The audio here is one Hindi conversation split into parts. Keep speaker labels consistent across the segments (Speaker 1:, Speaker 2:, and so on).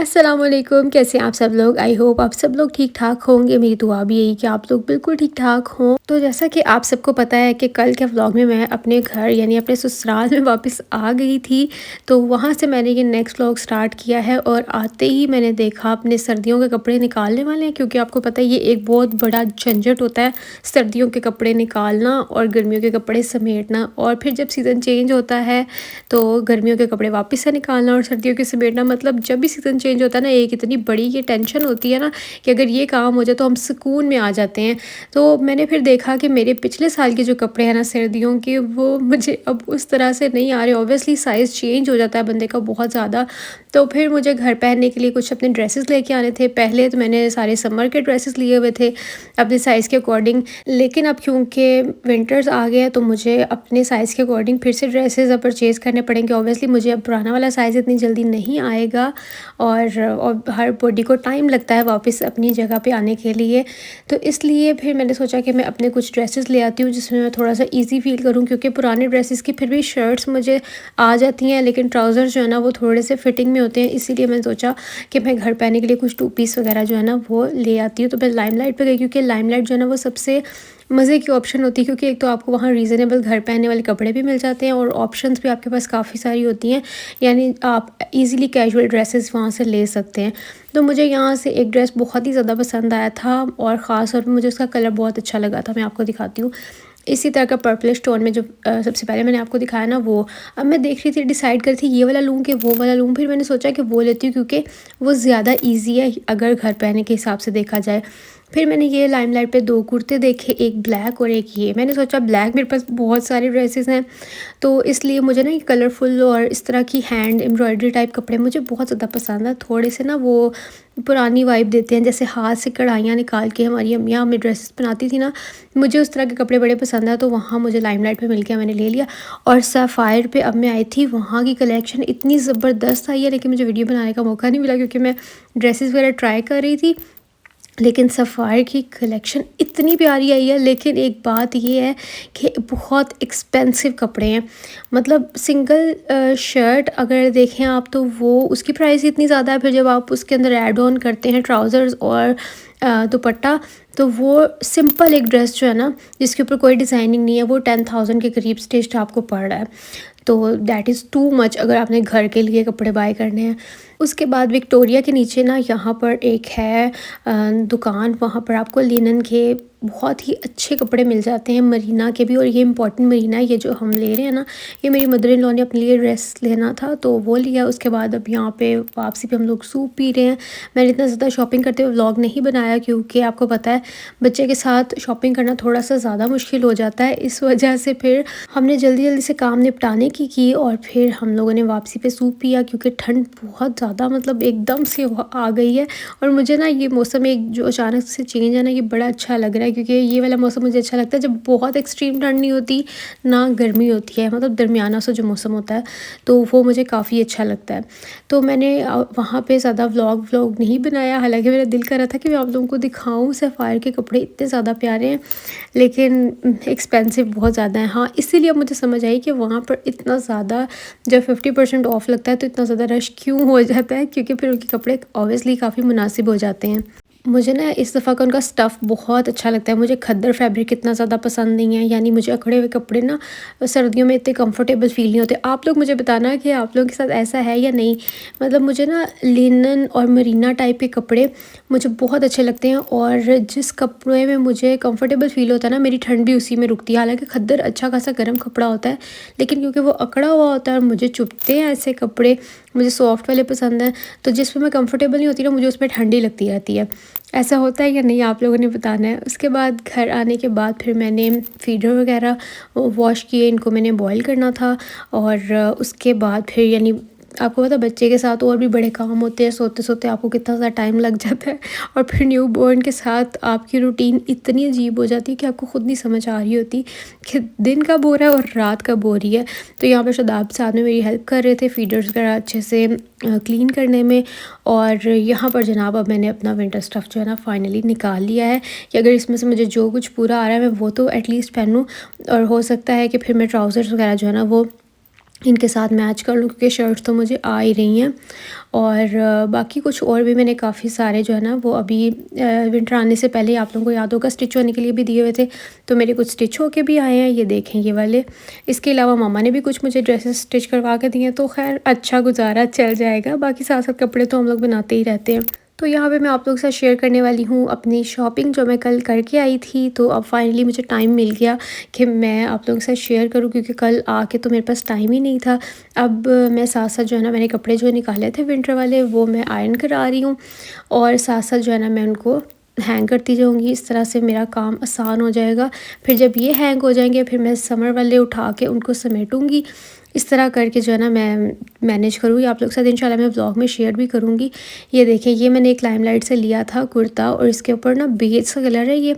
Speaker 1: अस्सलामुअलैकुम, कैसे हैं आप सब लोग। आई होप आप सब लोग ठीक ठाक होंगे। मेरी दुआ भी यही कि आप लोग बिल्कुल ठीक ठाक हों। तो जैसा कि आप सबको पता है कि कल के व्लॉग में मैं अपने घर यानी अपने ससुराल में वापस आ गई थी। तो वहाँ से मैंने ये नेक्स्ट व्लॉग स्टार्ट किया है और आते ही मैंने देखा अपने सर्दियों के कपड़े निकालने वाले हैं, क्योंकि आपको पता है ये एक बहुत बड़ा झंझट होता है, सर्दियों के कपड़े निकालना और गर्मियों के कपड़े समेटना। और फिर जब सीज़न चेंज होता है तो गर्मियों के कपड़े वापस से निकालना और सर्दियों के समेटना, मतलब जब भी सीज़न चेंज होता है ना, एक इतनी बड़ी ये टेंशन होती है ना कि अगर ये काम हो जाए तो हम सुकून में आ जाते हैं। तो मैंने फिर देखा कि मेरे पिछले साल के जो कपड़े हैं ना सर्दियों के, वो मुझे अब उस तरह से नहीं आ रहे। ऑब्वियसली साइज़ चेंज हो जाता है बंदे का बहुत ज़्यादा। तो फिर मुझे घर पहनने के लिए कुछ अपने ड्रेसेस लेके आने थे। पहले तो मैंने सारे समर के ड्रेसेस लिए हुए थे अपने साइज़ के अकॉर्डिंग, लेकिन अब क्योंकि विंटर्स आ गए हैं तो मुझे अपने साइज़ के अकॉर्डिंग फिर से ड्रेसेस अब परचेज़ करने पड़ेंगे। ऑब्वियसली मुझे अब पुराना वाला साइज़ इतनी जल्दी नहीं आएगा और हर बॉडी को टाइम लगता है वापस अपनी जगह पे आने के लिए। तो इसलिए फिर मैंने सोचा कि मैं अपने कुछ ड्रेसेस ले आती हूँ जिसमें मैं थोड़ा सा ईज़ी फ़ील करूँ, क्योंकि पुराने ड्रेसेस की फिर भी शर्ट्स मुझे आ जाती हैं, लेकिन ट्राउज़र्स जो है ना वो थोड़े से फिटिंग में होते हैं। इसीलिए मैंने सोचा कि मैं घर पहनने के लिए कुछ टू पीस वगैरह जो है ना वो ले आती हूँ। तो मैं लाइमलाइट पे गई, क्योंकि लाइमलाइट जो है ना वो सबसे मज़े की ऑप्शन होती है, क्योंकि एक तो आपको वहाँ रीज़नेबल घर पहनने वाले कपड़े भी मिल जाते हैं और ऑप्शंस भी आपके पास काफ़ी सारी होती हैं। यानी आप इजीली कैजुअल ड्रेसेस वहाँ से ले सकते हैं। तो मुझे यहाँ से एक ड्रेस बहुत ही ज़्यादा पसंद आया था और ख़ास तौर पे मुझे उसका कलर बहुत अच्छा लगा था। मैं आपको दिखाती हूँ। इसी तरह का पर्पलिश टोन में जो सबसे पहले मैंने आपको दिखाया ना वो। अब मैं देख रही थी, डिसाइड कर रही थी ये वाला लूँ कि वो वाला लूँ। फिर मैंने सोचा कि वो लेती हूँ, क्योंकि वो ज़्यादा ईजी है अगर घर पहनने के हिसाब से देखा जाए। फिर मैंने ये लाइमलाइट पे 2 कुर्ते देखे, एक ब्लैक और एक ये। मैंने सोचा ब्लैक मेरे पास बहुत सारे ड्रेसेस हैं, तो इसलिए मुझे ना ये कलरफुल और इस तरह की हैंड एम्ब्रॉयडरी टाइप कपड़े मुझे बहुत ज़्यादा पसंद है। थोड़े से ना वो पुरानी वाइब देते हैं, जैसे हाथ से कढ़ाइयाँ निकाल के हमारी अम्मियाँ हमें ड्रेसेस बनाती थी ना, मुझे उस तरह के कपड़े बड़े पसंद है। तो वहाँ मुझे लाइमलाइट पे मिल गया, मैंने ले लिया। और सफ़ायर पे अब मैं आई थी, वहाँ की कलेक्शन इतनी ज़बरदस्त आई है, लेकिन मुझे वीडियो बनाने का मौका नहीं मिला क्योंकि मैं ड्रेसेस वगैरह ट्राई कर रही थी। लेकिन सफ़ायर की कलेक्शन इतनी प्यारी आई है, लेकिन एक बात ये है कि बहुत एक्सपेंसिव कपड़े हैं। मतलब सिंगल शर्ट अगर देखें आप तो वो उसकी प्राइस इतनी ज़्यादा है, फिर जब आप उसके अंदर ऐड ऑन करते हैं ट्राउज़र्स और दुपट्टा, तो वो सिंपल एक ड्रेस जो है ना जिसके ऊपर कोई डिज़ाइनिंग नहीं है, वो 10,000 के करीब स्टिच्ड आपको पड़ रहा है। तो दैट इज़ टू मच अगर आपने घर के लिए कपड़े बाय करने हैं। उसके बाद विक्टोरिया के नीचे ना यहाँ पर एक है दुकान, वहाँ पर आपको लिनन के बहुत ही अच्छे कपड़े मिल जाते हैं, मरीना के भी। और ये इम्पोर्टेंट मरीना है, ये जो हम ले रहे हैं ना, ये मेरी मदर इन लॉ ने अपने लिए ड्रेस लेना था तो वो लिया। उसके बाद अब यहाँ पे वापसी पे हम लोग सूप पी रहे हैं। मैंने इतना ज़्यादा शॉपिंग करते हुए व्लॉग नहीं बनाया, क्योंकि आपको पता है बच्चे के साथ शॉपिंग करना थोड़ा सा ज़्यादा मुश्किल हो जाता है। इस वजह से फिर हमने जल्दी जल्दी से काम निपटाने की और फिर हम लोगों ने वापसी पे सूप पिया, क्योंकि ठंड बहुत ज़्यादा मतलब एकदम से आ गई है। और मुझे ना ये मौसम एक जो अचानक से चेंज है ना, ये बड़ा अच्छा लग रहा है, क्योंकि ये वाला मौसम मुझे अच्छा लगता है जब बहुत एक्सट्रीम ठंड नहीं होती ना गर्मी होती है, मतलब दरमियाना सा जो मौसम होता है, तो वो मुझे काफ़ी अच्छा लगता है। तो मैंने वहाँ पे ज़्यादा व्लॉग नहीं बनाया, हालांकि मेरा दिल कर रहा था कि मैं आप लोगों को दिखाऊँ। सफ़ायर के कपड़े इतने ज़्यादा प्यारे हैं, लेकिन एक्सपेंसिव बहुत ज़्यादा है। हाँ, इसीलिए अब मुझे समझ आई कि वहाँ पर इतना ज़्यादा जब 50% ऑफ लगता है तो इतना ज़्यादा रश क्यों हो जाता है, क्योंकि फिर उनके कपड़े ऑब्वियसली काफ़ी मुनासिब हो जाते हैं। मुझे ना इस दफ़ा का उनका स्टफ़ बहुत अच्छा लगता है। मुझे खद्दर फैब्रिक इतना ज़्यादा पसंद नहीं है, यानी मुझे अकड़े हुए कपड़े ना सर्दियों में इतने कंफर्टेबल फ़ील नहीं होते। आप लोग मुझे बताना कि आप लोगों के साथ ऐसा है या नहीं। मतलब मुझे ना लिनन और मरीना टाइप के कपड़े मुझे बहुत अच्छे लगते हैं, और जिस कपड़े में मुझे कंफर्टेबल फ़ील होता है ना, मेरी ठंड भी उसी में रुकती है। हालांकि खद्दर अच्छा खासा गर्म कपड़ा होता है, लेकिन क्योंकि वो अकड़ा हुआ होता है और मुझे चुभते हैं ऐसे कपड़े, मुझे सॉफ्ट वाले पसंद हैं। तो जिसमें मैं कंफर्टेबल नहीं होती ना, मुझे उसमें ठंडी लगती रहती है। ऐसा होता है या नहीं, आप लोगों ने बताना है। उसके बाद घर आने के बाद फिर मैंने फीडर वगैरह वॉश किए, इनको मैंने बॉईल करना था। और उसके बाद फिर यानी आपको पता है बच्चे के साथ और भी बड़े काम होते हैं, सोते सोते आपको कितना सा टाइम लग जाता है। और फिर न्यू बॉर्न के साथ आपकी रूटीन इतनी अजीब हो जाती है कि आपको ख़ुद नहीं समझ आ रही होती कि दिन कब हो रहा है और रात कब हो रही है। तो यहाँ पर शादाब साथ में मेरी हेल्प कर रहे थे फीडर्स वगैरह अच्छे से क्लीन करने में। और यहाँ पर जनाब अब मैंने अपना विंटर स्टफ़ जो है ना फाइनली निकाल लिया है, कि अगर इसमें से मुझे जो कुछ पूरा आ रहा है मैं वो तो एटलीस्ट पहनूँ। और हो सकता है कि फिर मैं ट्राउज़र्स वगैरह जो है ना वो इनके साथ मैच कर लूँ, क्योंकि शर्ट्स तो मुझे आ ही रही हैं। और बाकी कुछ और भी मैंने काफ़ी सारे जो है ना वो अभी विंटर आने से पहले ही आप लोगों को याद होगा स्टिच होने के लिए भी दिए हुए थे, तो मेरे कुछ स्टिच होके भी आए हैं, ये देखें ये वाले। इसके अलावा मम्मा ने भी कुछ मुझे ड्रेसेस स्टिच करवा के दिए हैं, तो खैर अच्छा गुजारा चल जाएगा। बाकी साथ साथ कपड़े तो हम लोग बनाते ही रहते हैं। तो यहाँ पे मैं आप लोगों के साथ शेयर करने वाली हूँ अपनी शॉपिंग जो मैं कल करके आई थी। तो अब फाइनली मुझे टाइम मिल गया कि मैं आप लोगों के साथ शेयर करूँ, क्योंकि कल आके तो मेरे पास टाइम ही नहीं था। अब मैं साथ साथ जो है ना मैंने कपड़े जो निकाले थे विंटर वाले वो मैं आयरन करा रही हूँ, और साथ साथ जो है ना मैं उनको हैंग करती जाऊँगी। इस तरह से मेरा काम आसान हो जाएगा। फिर जब ये हैंग हो जाएंगे फिर मैं समर वाले उठा के उनको समेटूँगी। इस तरह करके जो है ना मैं मैनेज करूँगी। आप लोग के साथ इंशाल्लाह मैं व्लॉग में शेयर भी करूँगी। ये देखें, ये मैंने एक लाइमलाइट से लिया था कुर्ता, और इसके ऊपर ना बेज सा कलर है ये,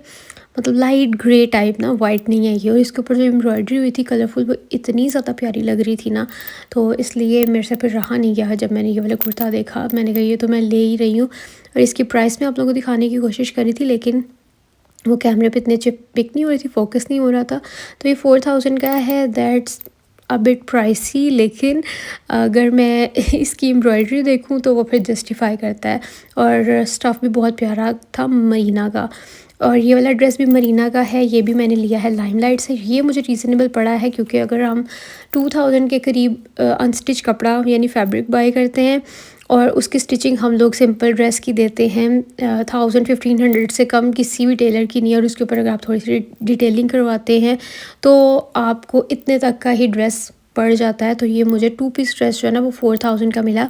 Speaker 1: मतलब लाइट ग्रे टाइप ना, वाइट नहीं है ये। और इसके ऊपर जो एम्ब्रॉयडरी हुई थी कलरफुल, वो इतनी ज़्यादा प्यारी लग रही थी ना, तो इसलिए मेरे से फिर रहा नहीं गया। जब मैंने ये वाला कुर्ता देखा मैंने कहा ये तो मैं ले ही रही हूँ। और इसकी प्राइस मैं आप लोगों को दिखाने की कोशिश करी थी, लेकिन वो कैमरे पे इतने चिप पिक नहीं हो रही थी, फोकस नहीं हो रहा था। तो ये 4000 का है। दैट्स अ बिट प्राइसी, लेकिन अगर मैं इसकी एम्ब्रॉयडरी देखूं तो वो फिर जस्टिफाई करता है। और स्टफ़ भी बहुत प्यारा था मरीना का। और ये वाला ड्रेस भी मरीना का है, ये भी मैंने लिया है लाइमलाइट से। ये मुझे रीज़नेबल पड़ा है, क्योंकि अगर हम 2000 के करीब अनस्टिच कपड़ा यानी फैब्रिक बाय करते हैं और उसकी स्टिचिंग हम लोग सिंपल ड्रेस की देते हैं 1000-1500 से कम किसी भी टेलर की नहीं है। और उसके ऊपर अगर आप थोड़ी सी डिटेलिंग करवाते हैं तो आपको इतने तक का ही ड्रेस पड़ जाता है। तो ये मुझे 2 पीस ड्रेस जो है ना वो 4000 का मिला।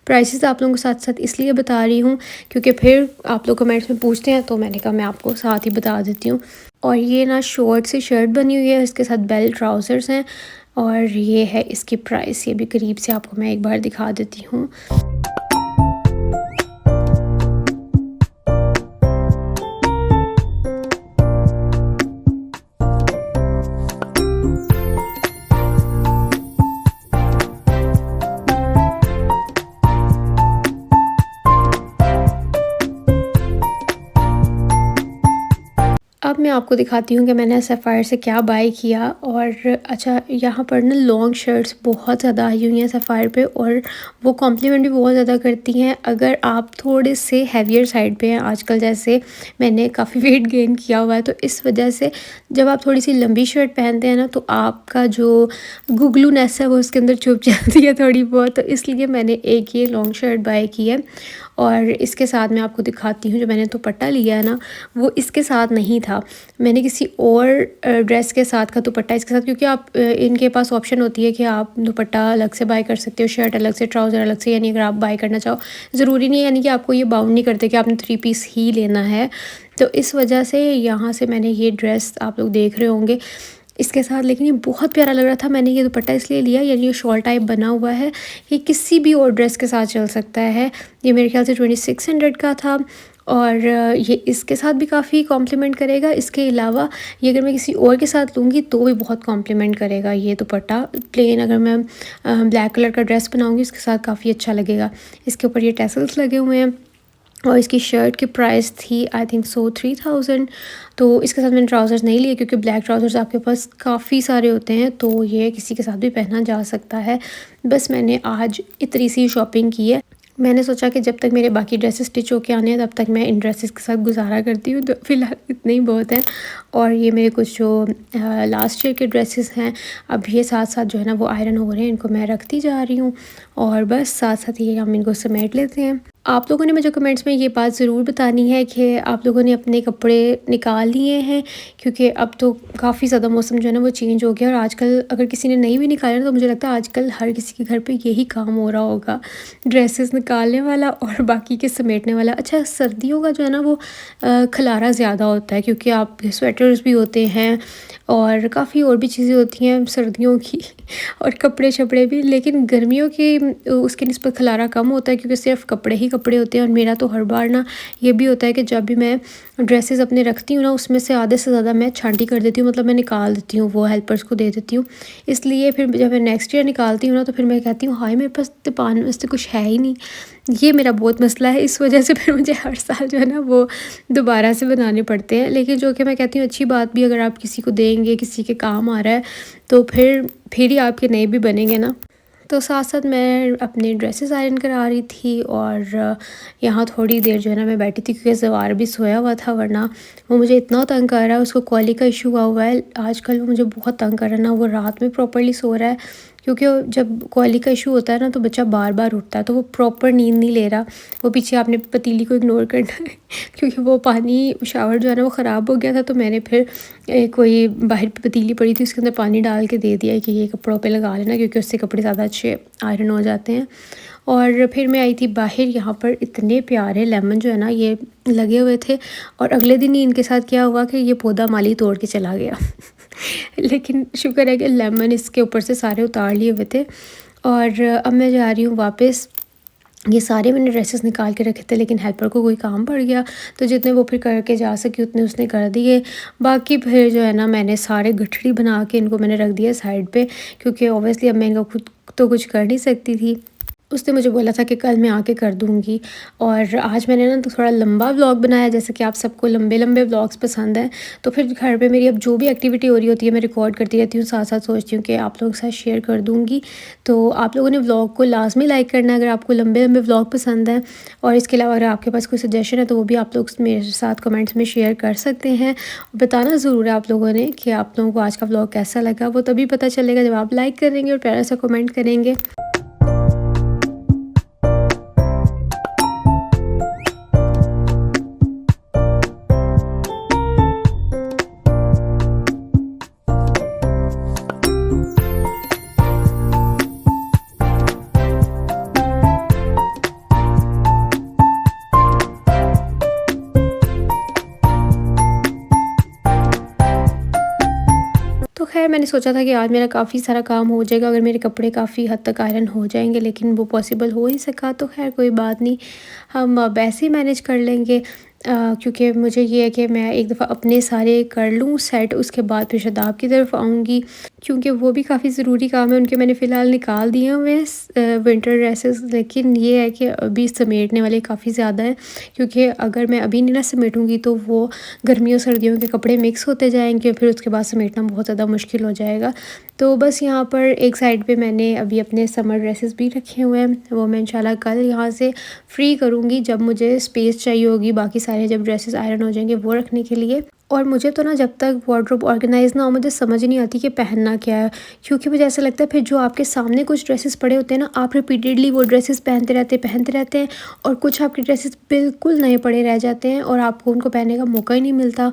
Speaker 1: प्राइसेस आप लोगों के साथ साथ इसलिए बता रही हूँ क्योंकि फिर आप लोग कमेंट्स में पूछते हैं, तो मैंने कहा मैं आपको साथ ही बता देती हूँ। और ये ना शॉर्ट से शर्ट बनी हुई है, इसके साथ बेल्ट ट्राउज़र्स हैं, और ये है इसकी प्राइस। ये भी करीब से आपको मैं एक बार दिखा देती हूँ। अब मैं आपको दिखाती हूँ कि मैंने सफ़ायर से क्या बाय किया। और अच्छा, यहाँ पर ना लॉन्ग शर्ट्स बहुत ज़्यादा आई हुई हैं सफ़ायर पे, और वो कॉम्प्लीमेंट भी बहुत ज़्यादा करती हैं अगर आप थोड़े से हैवियर साइड पे हैं। आजकल जैसे मैंने काफ़ी वेट गेन किया हुआ है, तो इस वजह से जब आप थोड़ी सी लंबी शर्ट पहनते हैं ना तो आपका जो गुगलूनेस है वो उसके अंदर छुप जाती है थोड़ी बहुत। तो इसलिए मैंने एक ये लॉन्ग शर्ट बाय की है। और इसके साथ मैं आपको दिखाती हूँ, जो मैंने दुपट्टा लिया है ना वो इसके साथ नहीं था, मैंने किसी और ड्रेस के साथ का दुपट्टा इसके साथ, क्योंकि आप इनके पास ऑप्शन होती है कि आप दुपट्टा अलग से बाय कर सकते हो, शर्ट अलग से, ट्राउज़र अलग से, यानी अगर आप बाय करना चाहो। ज़रूरी नहीं है, यानी कि आपको ये बाउंड नहीं करते कि आपने 3 पीस ही लेना है। तो इस वजह से यहाँ से मैंने ये ड्रेस आप लोग देख रहे होंगे इसके साथ, लेकिन ये बहुत प्यारा लग रहा था। मैंने ये दुपट्टा इसलिए लिया, यानी ये शॉल टाइप बना हुआ है, ये किसी भी और ड्रेस के साथ चल सकता है। ये मेरे ख्याल से 2600 का था, और ये इसके साथ भी काफ़ी कॉम्प्लीमेंट करेगा। इसके अलावा ये अगर मैं किसी और के साथ लूँगी तो भी बहुत कॉम्प्लीमेंट करेगा। ये दुपट्टा प्लेन अगर मैं ब्लैक कलर का ड्रेस बनाऊँगी इसके साथ काफ़ी अच्छा लगेगा। इसके ऊपर ये टैसल्स लगे हुए हैं, और इसकी शर्ट की प्राइस थी आई थिंक सो 3000। तो इसके साथ मैंने ट्राउज़र्स नहीं लिए, क्योंकि ब्लैक ट्राउज़र्स आपके पास काफ़ी सारे होते हैं, तो ये किसी के साथ भी पहना जा सकता है। बस मैंने आज इतनी सी शॉपिंग की है। मैंने सोचा कि जब तक मेरे बाकी ड्रेसेस स्टिच होके आने हैं तब तक मैं इन ड्रेसेस के साथ गुजारा करती हूँ, तो फ़िलहाल इतने ही बहुत हैं। और ये मेरे कुछ जो लास्ट ईयर के ड्रेसेस हैं, अब ये साथ साथ जो है ना वो आयरन हो रहे हैं, इनको मैं रखती जा रही हूँ। और बस साथ साथ ये हम इनको समेट लेते हैं। आप लोगों ने मुझे कमेंट्स में ये बात ज़रूर बतानी है कि आप लोगों ने अपने कपड़े निकाल लिए हैं, क्योंकि अब तो काफ़ी ज़्यादा मौसम जो है ना वो चेंज हो गया। और आजकल अगर किसी ने नहीं भी निकाला ना, तो मुझे लगता है आजकल हर किसी के घर पे यही काम हो रहा होगा, ड्रेसेस निकालने वाला और बाकी के समेटने वाला। अच्छा, सर्दियों का जो है ना वो खलारा ज़्यादा होता है, क्योंकि आप स्वेटर्स भी होते हैं और काफ़ी और भी चीज़ें होती हैं सर्दियों की और कपड़े शपड़े भी। लेकिन गर्मियों की उसकी निस्बत खलारा कम होता है, क्योंकि सिर्फ कपड़े ही कपड़े होते हैं और मेरा तो हर बार ना ये भी होता है कि जब भी मैं ड्रेसेस अपने रखती हूँ ना उसमें से आधे से ज़्यादा मैं छांटी कर देती हूँ, मतलब मैं निकाल देती हूँ, वो हेल्पर्स को दे देती हूँ। इसलिए फिर जब मैं नेक्स्ट ईयर निकालती हूँ ना तो फिर मैं कहती हूँ हाय मेरे पास तो पान में से कुछ है ही नहीं। ये मेरा बहुत मसला है, इस वजह से फिर मुझे हर साल जो है ना वो दोबारा से बनाने पड़ते हैं। लेकिन जो कि मैं कहती हूँ अच्छी बात भी, अगर आप किसी को देंगे, किसी के काम आ रहा है तो फिर ही आपके नए भी बनेंगे ना। तो साथ-साथ मैं अपने ड्रेसेस आयरन करा रही थी और यहाँ थोड़ी देर जो है ना मैं बैठी थी क्योंकि ज़वार भी सोया हुआ था, वरना वो मुझे इतना तंग कर रहा है, उसको कॉली का इशू हुआ है आजकल, वो मुझे बहुत तंग कर रहा है ना, वो रात में प्रॉपर्ली सो रहा है क्योंकि जब कॉली का इशू होता है ना तो बच्चा बार-बार उठता है, तो वो प्रॉपर नींद नहीं ले रहा। वो पीछे आपने पतीली को इग्नोर करना है क्योंकि वो पानी शावर जो है ना वो ख़राब हो गया था, तो मैंने फिर कोई बाहर पे पतीली पड़ी थी उसके अंदर पानी डाल के दे दिया कि ये कपड़ों पे लगा लेना क्योंकि उससे कपड़े ज़्यादा अच्छे आयरन हो जाते हैं। और फिर मैं आई थी बाहर, यहाँ पर इतने प्यारे लेमन जो है ना ये लगे हुए थे और अगले दिन ही इनके साथ क्या हुआ कि ये पौधा माली तोड़ के चला गया लेकिन शुक्र है कि लेमन इसके ऊपर से सारे उतार लिए हुए थे। और अब मैं जा रही हूँ वापस। ये सारे मैंने ड्रेसेस निकाल के रखे थे लेकिन हेल्पर को कोई काम पड़ गया, तो जितने वो फिर करके जा सकी उतने उसने कर दिए। बाकी फिर जो है ना मैंने सारे गठरी बना के इनको मैंने रख दिया साइड पे, क्योंकि ऑब्वियसली अब मैं इनका खुद तो कुछ कर नहीं सकती थी। उसने मुझे बोला था कि कल मैं आके कर दूँगी। और आज मैंने ना तो थोड़ा लंबा व्लॉग बनाया, जैसे कि आप सबको लंबे-लंबे व्लॉग्स पसंद हैं, तो फिर घर पे मेरी अब जो भी एक्टिविटी हो रही होती है मैं रिकॉर्ड करती रहती हूँ, साथ-साथ सोचती हूँ कि आप लोगों के साथ शेयर कर दूँगी। तो आप लोगों ने व्लॉग को लाज़मी लाइक करना है अगर आपको लंबे-लंबे व्लॉग पसंद हैं। और इसके अलावा अगर आपके पास कोई सजेशन है तो वो भी आप लोग मेरे साथ कमेंट्स में शेयर कर सकते हैं। बताना ज़रूर है आप लोगों ने कि आप लोगों को आज का व्लॉग कैसा लगा, वो तभी पता चलेगा जब आप लाइक करेंगे और प्यारा सा कमेंट करेंगे। तो ख़ैर मैंने सोचा था कि आज मेरा काफ़ी सारा काम हो जाएगा अगर मेरे कपड़े काफ़ी हद तक आयरन हो जाएँगे, लेकिन वो पॉसिबल हो ही सका, तो ख़ैर कोई बात नहीं, हम अब ऐसे ही मैनेज कर लेंगे। क्योंकि मुझे ये है कि मैं एक दफ़ा अपने सारे कर लूँ सेट, उसके बाद फिर शादाब की तरफ आऊँगी, क्योंकि वो भी काफ़ी ज़रूरी काम है। उनके मैंने फ़िलहाल निकाल दिए हुए हैं विंटर ड्रेसेस, लेकिन ये है कि अभी समेटने वाले काफ़ी ज़्यादा हैं, क्योंकि अगर मैं अभी नहीं ना समेटूँगी तो वो गर्मियों सर्दियों के कपड़े मिक्स होते जाएंगे, फिर उसके बाद समेटना बहुत ज़्यादा मुश्किल हो जाएगा। तो बस यहाँ पर एक साइड पे मैंने अभी अपने समर ड्रेसेस भी रखे हुए हैं, वो मैं इंशाल्लाह कल यहाँ से फ्री करूँगी जब मुझे स्पेस चाहिए होगी, बाकी सारे जब ड्रेसेस आयरन हो जाएंगे वो रखने के लिए। और मुझे तो ना जब तक वार्डरोब ऑर्गेनाइज़ ना हो मुझे समझ ही नहीं आती कि पहनना क्या है, क्योंकि मुझे ऐसा लगता है फिर जो आपके सामने कुछ ड्रेसेस पड़े होते हैं ना, आप रिपीटेडली वो ड्रेसेस पहनते रहते हैं और कुछ आपके ड्रेसेस बिल्कुल नए पड़े रह जाते हैं और आपको उनको पहनने का मौका ही नहीं मिलता।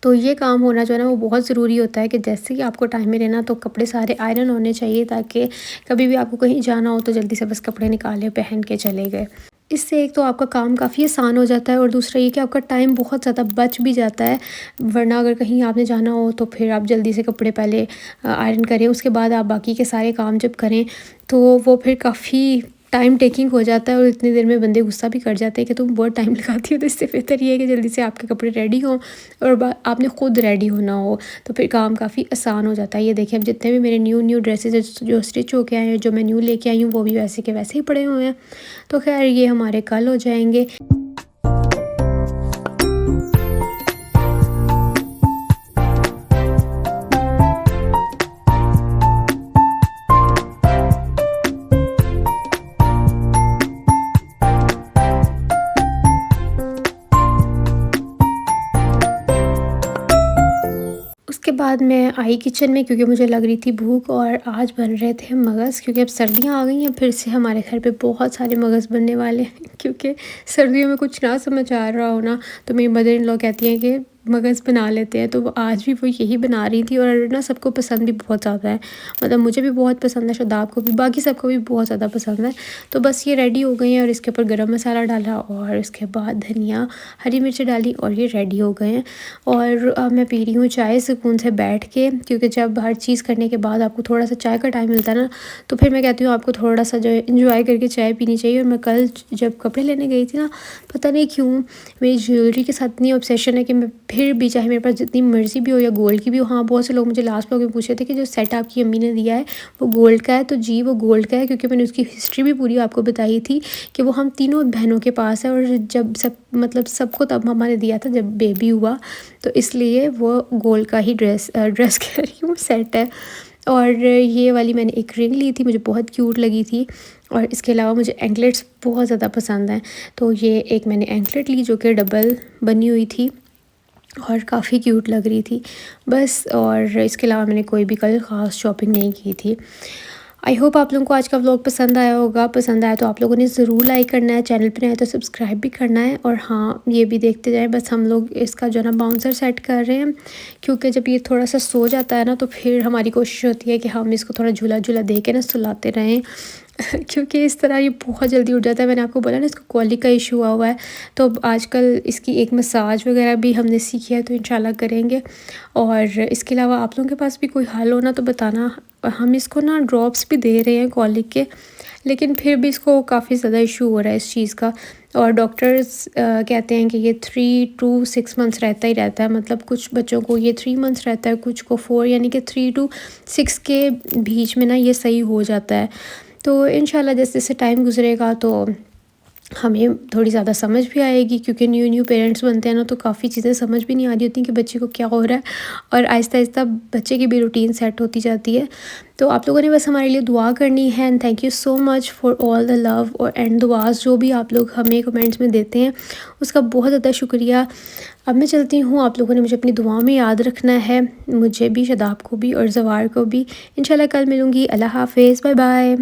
Speaker 1: तो ये काम होना जो है ना वो बहुत ज़रूरी होता है कि जैसे ही आपको टाइम मिले ना तो कपड़े सारे आयरन होने चाहिए, ताकि कभी भी आपको कहीं जाना हो तो जल्दी से बस कपड़े निकाले, पहन के चले गए। इससे एक तो आपका काम काफ़ी आसान हो जाता है और दूसरा ये कि आपका टाइम बहुत ज़्यादा बच भी जाता है। वरना अगर कहीं आपने जाना हो तो फिर आप जल्दी से कपड़े पहले आयरन करें, उसके बाद आप बाकी के सारे काम जब करें तो वो फिर काफ़ी टाइम टेकिंग हो जाता है और इतनी देर में बंदे गुस्सा भी कर जाते हैं कि तुम बहुत टाइम लगाती हो। तो इससे बेहतर ये है कि जल्दी से आपके कपड़े रेडी हों और आपने ख़ुद रेडी होना हो, तो फिर काम काफ़ी आसान हो जाता है। ये देखिए अब जितने भी मेरे न्यू ड्रेसेस जो स्टिच होके आए हैं, जो मैं न्यू लेके आई हूँ, वो भी वैसे के वैसे ही पड़े हुए हैं। तो खैर ये हमारे कल हो जाएंगे। उसके बाद मैं आई किचन में क्योंकि मुझे लग रही थी भूख और आज बन रहे थे मगज़, क्योंकि अब सर्दियाँ आ गई हैं, फिर से हमारे घर पे बहुत सारे मगज़ बनने वाले हैं क्योंकि सर्दियों में कुछ ना समझ आ रहा हो ना तो मेरी मदर इन लॉ कहती हैं कि मगज़ बना लेते हैं, तो वो आज भी वो यही बना रही थी और ना सबको पसंद भी बहुत ज़्यादा है। मतलब मुझे भी बहुत पसंद है, शादाब को भी, बाकी सबको भी बहुत ज़्यादा पसंद है। तो बस ये रेडी हो गई हैं और इसके ऊपर गरम मसाला डाला और उसके बाद धनिया, हरी मिर्च डाली और ये रेडी हो गए हैं। और अब मैं पी रही हूँ चाय सुकून से बैठ के, क्योंकि जब हर चीज़ करने के बाद आपको थोड़ा-सा चाय का टाइम मिलता है ना, तो फिर मैं कहती हूँ आपको थोड़ा-सा जो है एन्जॉय करके चाय पीनी चाहिए। और मैं कल जब कपड़े लेने गई थी ना, पता नहीं क्यों मेरी ज्वेलरी के साथ इतनी ऑब्सेशन है कि मैं फिर भी, चाहे मेरे पास जितनी मर्ज़ी भी हो या गोल्ड की भी हो। हाँ, बहुत से लोग मुझे लास्ट व्लॉग में पूछ रहे थे कि जो सेट आपकी अम्मी ने दिया है वो गोल्ड का है, तो जी वो गोल्ड का है, क्योंकि मैंने उसकी हिस्ट्री भी पूरी आपको बताई थी कि वो हम तीनों बहनों के पास है। और जब सब मतलब सबको तब मम्मा ने दिया था जब बेबी हुआ, तो इसलिए वो गोल्ड का ही ड्रेस कह रही हूँ, सेट है। और ये वाली मैंने एक रिंग ली थी, मुझे बहुत क्यूट लगी थी। और इसके अलावा मुझे एंकलेट्स बहुत ज़्यादा पसंद हैं, तो ये एक मैंने एंकलेट ली जो कि डबल बनी हुई थी और काफ़ी क्यूट लग रही थी बस। और इसके अलावा मैंने कोई भी कल ख़ास शॉपिंग नहीं की थी। आई होप आप लोगों को आज का व्लॉग पसंद आया होगा। पसंद आया तो आप लोगों ने ज़रूर लाइक करना है, चैनल पे नए तो सब्सक्राइब भी करना है। और हाँ, ये भी देखते जाएं, बस हम लोग इसका जो है ना बाउंसर सेट कर रहे हैं, क्योंकि जब ये थोड़ा सा सो जाता है ना, तो फिर हमारी कोशिश होती है कि हम इसको थोड़ा झूला झूला दे के ना सुलाते रहें क्योंकि इस तरह ये बहुत जल्दी उठ जाता है। मैंने आपको बोला ना इसको कॉलिक का इशू हुआ है, तो अब आजकल इसकी एक मसाज वगैरह भी हमने सीखी है, तो इंशाल्लाह करेंगे। और इसके अलावा आप लोगों के पास भी कोई हल हो ना तो बताना। हम इसको ना ड्रॉप्स भी दे रहे हैं कॉलिक के, लेकिन फिर भी इसको काफ़ी ज़्यादा इशू हो रहा है इस चीज़ का। और डॉक्टर्स कहते हैं कि ये 3 to 6 मंथ्स रहता ही रहता है। मतलब कुछ बच्चों को ये 3 मंथ्स रहता है, कुछ को 4, यानी कि 3 to 6 के बीच में ना ये सही हो जाता है। तो इंशाल्लाह जैसे जैसे टाइम गुजरेगा तो हमें थोड़ी ज़्यादा समझ भी आएगी, क्योंकि न्यू न्यू पेरेंट्स बनते हैं ना, तो काफ़ी चीज़ें समझ भी नहीं आ रही होती कि बच्चे को क्या हो रहा है। और आहिस्ता आहिस्ता बच्चे की भी रूटीन सेट होती जाती है। तो आप लोगों ने बस हमारे लिए दुआ करनी है। And thank you so much for all the love और एंड दुआस जो भी आप लोग हमें कमेंट्स में देते हैं, उसका बहुत ज़्यादा शुक्रिया। अब मैं चलती हूँ, आप लोगों ने मुझे अपनी दुआ में याद रखना है, मुझे भी, शादाब को भी और जवार को भी। इंशाल्लाह कल मिलूँगी। अल्लाह हाफ़िज़, बाय बाय।